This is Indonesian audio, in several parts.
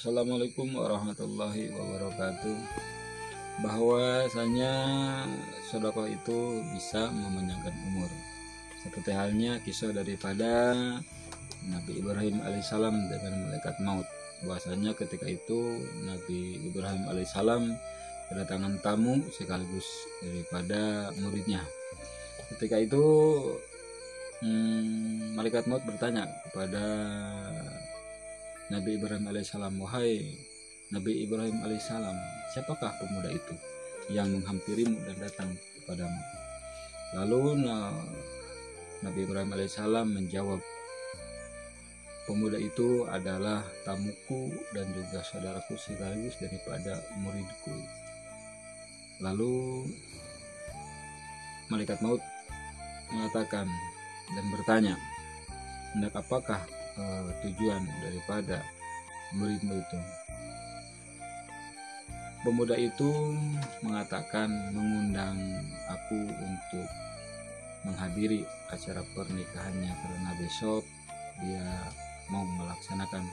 Assalamualaikum warahmatullahi wabarakatuh. Bahwasanya sedekah itu bisa memanjangkan umur. Seperti halnya kisah daripada Nabi Ibrahim alaihissalam dengan malaikat maut. Bahwasanya ketika itu Nabi Ibrahim alaihissalam kedatangan tamu sekaligus daripada muridnya. Ketika itu malaikat maut bertanya kepada Nabi Ibrahim alaihissalam, "Wahai Nabi Ibrahim alaihissalam, siapakah pemuda itu yang menghampirimu dan datang kepadamu?" Lalu Nabi Ibrahim alaihissalam menjawab, "Pemuda itu adalah tamuku dan juga saudaraku sekaligus daripada muridku." Lalu malaikat maut mengatakan dan bertanya, "Hendak apakah tujuan daripada muridmu itu?" Pemuda itu mengatakan mengundang aku untuk menghadiri acara pernikahannya karena besok dia mau melaksanakan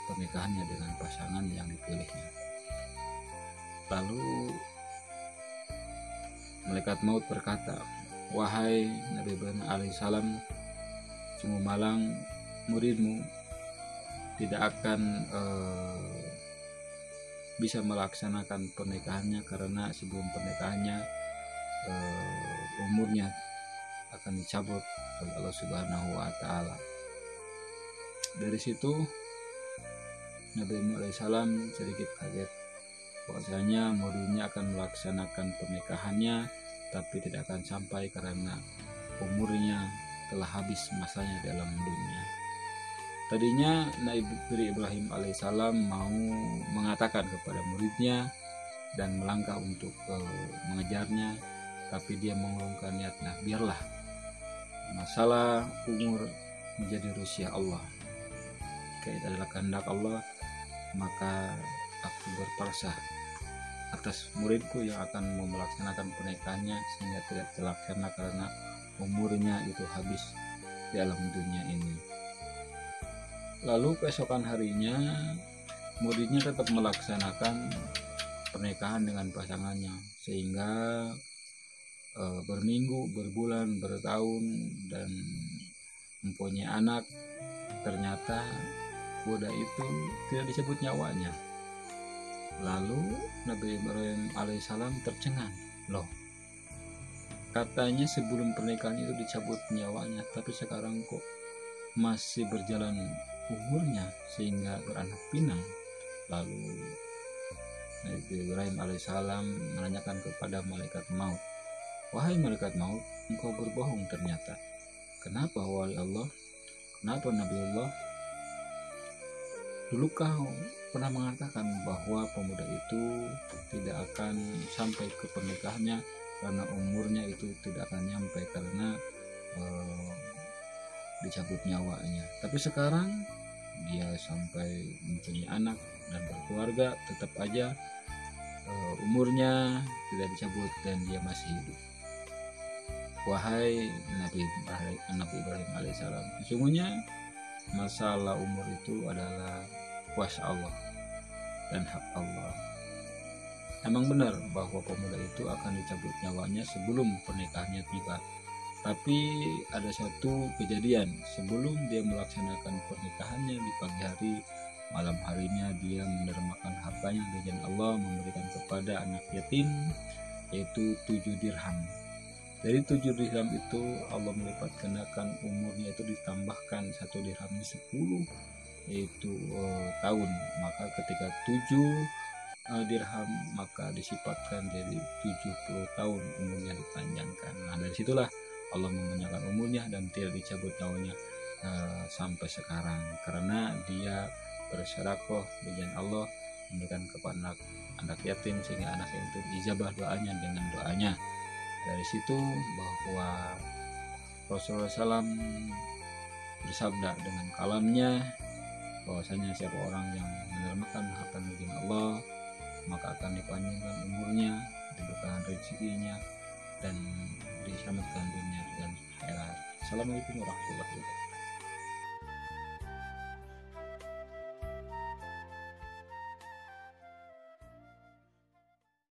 pernikahannya dengan pasangan yang dipilihnya. Lalu malaikat maut berkata, "Wahai Nabi Ibrahim alaihissalam, sungguh malang muridmu tidak akan bisa melaksanakan pernikahannya karena sebelum pernikahannya umurnya akan dicabut oleh Allah Subhanahu wa Ta'ala." Dari situ Nabi Muhammad SAW sedikit kaget bahwasanya muridnya akan melaksanakan pernikahannya tapi tidak akan sampai karena umurnya telah habis masanya dalam dunia. Tadinya Nabi Ibrahim alaihissalam mau mengatakan kepada muridnya dan melangkah untuk mengejarnya, tapi dia mengurungkan niatnya. Biarlah masalah umur menjadi rusia Allah. Jika itu adalah kehendak Allah, maka aku berpasrah atas muridku yang akan melaksanakan pernikahannya sehingga tidak terlaksana karena umurnya itu habis di alam dunia ini. Lalu keesokan harinya muridnya tetap melaksanakan pernikahan dengan pasangannya sehingga berminggu, berbulan, bertahun dan mempunyai anak. Ternyata budak itu tidak disebut nyawanya. Lalu Nabi Ibrahim alaihissalam tercengang, loh, katanya sebelum pernikahan itu dicabut nyawanya, tapi sekarang kok masih berjalan umurnya sehingga beranak pinang. Lalu Nabi Ibrahim alaihissalam menanyakan kepada malaikat maut, "Wahai malaikat maut, engkau berbohong ternyata. Kenapa wahai Allah? Kenapa Nabi Allah? Dulu kau pernah mengatakan bahwa pemuda itu tidak akan sampai ke pernikahannya karena umurnya itu tidak akan nyampe karena dicabut nyawanya. Tapi sekarang dia sampai mempunyai anak dan berkeluarga, tetap aja umurnya tidak dicabut dan dia masih hidup. Wahai Nabi Ibrahim alaihissalam, sesungguhnya masalah umur itu adalah kuasa Allah dan hak Allah. Emang benar bahwa pemuda itu akan dicabut nyawanya sebelum pernikahannya tiba. Tapi ada satu kejadian sebelum dia melaksanakan pernikahannya di pagi hari, malam harinya dia mendermakan hartanya di jalan Allah, memberikan kepada anak yatim, yaitu 7 dirham. Dari 7 dirham itu Allah melipat gandakan umurnya, itu ditambahkan 1 dirhamnya 10, yaitu tahun. Maka ketika 7 dirham maka disifatkan jadi 70 tahun umurnya dipanjangkan. Nah, dari situlah Allah memanjangkan umurnya dan tidak dicabut nyawanya sampai sekarang karena dia bersedekah di jalan Allah, memberikan kepada anak yatim sehingga anak itu diijabah doanya dengan doanya. Dari situ bahwa Rasulullah SAW bersabda dengan kalamnya bahwasanya siapa orang yang menermakan harta di jalan Allah maka akan dipanjangkan umurnya, diberkahan rezekinya dan diselamatkan dunia dan akhirat. Assalamualaikum warahmatullahi wabarakatuh.